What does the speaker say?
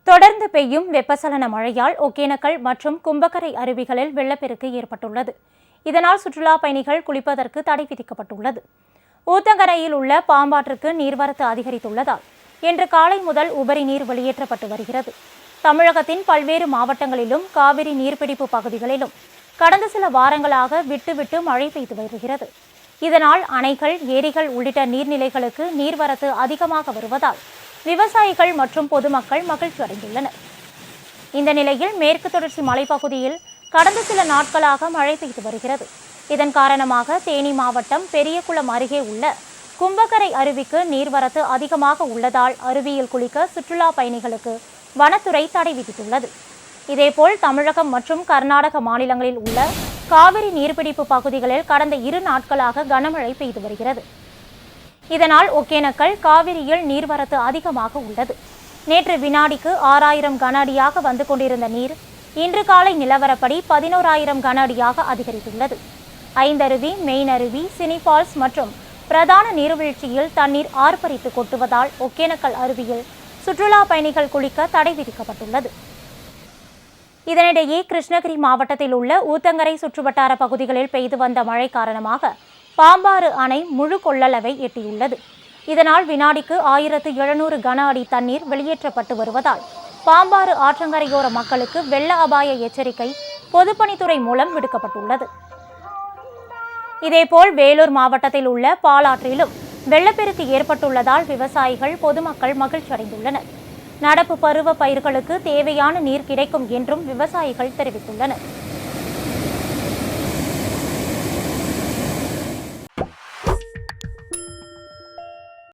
தொடர்ந்து பெய்யும் வெப்பசலன மழையால் ஒகேனக்கல் மற்றும் கும்பக்கரை அருவிகளில் வெள்ளப்பெருக்கு ஏற்பட்டுள்ளது. இதனால் சுற்றுலா பயணிகள் குளிப்பதற்கு தடை விதிக்கப்பட்டுள்ளது. ஊத்தங்கரையில் உள்ள பாம்பாற்றுக்கு நீர்வரத்து அதிகரித்துள்ளதால் இன்று காலை முதல் உபரி நீர் வெளியேற்றப்பட்டு வருகிறது. தமிழகத்தின் பல்வேறு மாவட்டங்களிலும் காவிரி நீர்பிடிப்பு பகுதிகளிலும் கடந்த சில வாரங்களாக விட்டு மழை பெய்து வருகிறது. இதனால் அணைகள், ஏரிகள் உள்ளிட்ட நீர்நிலைகளுக்கு நீர்வரத்து அதிகமாக வருவதால் விவசாயிகள் மற்றும் பொதுமக்கள் மகிழ்ச்சி அடைந்துள்ளனர். இந்த நிலையில் மேற்கு தொடர்ச்சி மலைப்பகுதியில் கடந்த சில நாட்களாக மழை பெய்து வருகிறது. இதன் காரணமாக தேனி மாவட்டம் பெரியகுளம் அருகே உள்ள கும்பக்கரை அருவிக்கு நீர்வரத்து அதிகமாக உள்ளதால் அருவியில் குளிக்க சுற்றுலா பயணிகளுக்கு வனத்துறை தடை விதித்துள்ளது. இதேபோல் தமிழகம் மற்றும் கர்நாடக மாநிலங்களில் உள்ள காவிரி நீர்பிடிப்பு பகுதிகளில் கடந்த 2 நாட்களாக கனமழை பெய்து வருகிறது. இதனால் ஒகேனக்கல் காவிரியில் நீர்வரத்து அதிகமாக உள்ளது. நேற்று வினாடிக்கு 6000 கன அடியாக வந்து கொண்டிருந்த நீர் இன்று காலை நிலவரப்படி 11000 கன அடியாக அதிகரித்துள்ளது. ஐந்தருவி, மெயின் அருவி, சினிபால்ஸ் மற்றும் பிரதான நீர்வீழ்ச்சியில் தண்ணீர் ஆர்ப்பரித்து கொட்டுவதால் ஒகேனக்கல் அருவியில் சுற்றுலா பயணிகள் குளிக்க தடை விதிக்கப்பட்டுள்ளது. இதனிடையே கிருஷ்ணகிரி மாவட்டத்தில் உள்ள ஊத்தங்கரை சுற்றுவட்டார பகுதிகளில் பெய்து வந்த மழை காரணமாக பாம்பாறு அணை முழு கொள்ளளவை எட்டியுள்ளது. இதனால் வினாடிக்கு 1700 கன அடி தண்ணீர் வெளியேற்றப்பட்டு வருவதால் பாம்பாறு ஆற்றங்கரையோர மக்களுக்கு வெள்ள அபாய எச்சரிக்கை பொதுப்பணித்துறை மூலம் விடுக்கப்பட்டுள்ளது. இதேபோல் வேலூர் மாவட்டத்தில் உள்ள பாலாற்றிலும் வெள்ளப்பெருக்கு ஏற்பட்டுள்ளதால் விவசாயிகள், பொதுமக்கள் மகிழ்ச்சி அடைந்துள்ளனர். நடப்பு பருவ பயிர்களுக்கு தேவையான நீர் கிடைக்கும் என்றும் விவசாயிகள் தெரிவித்துள்ளனர்.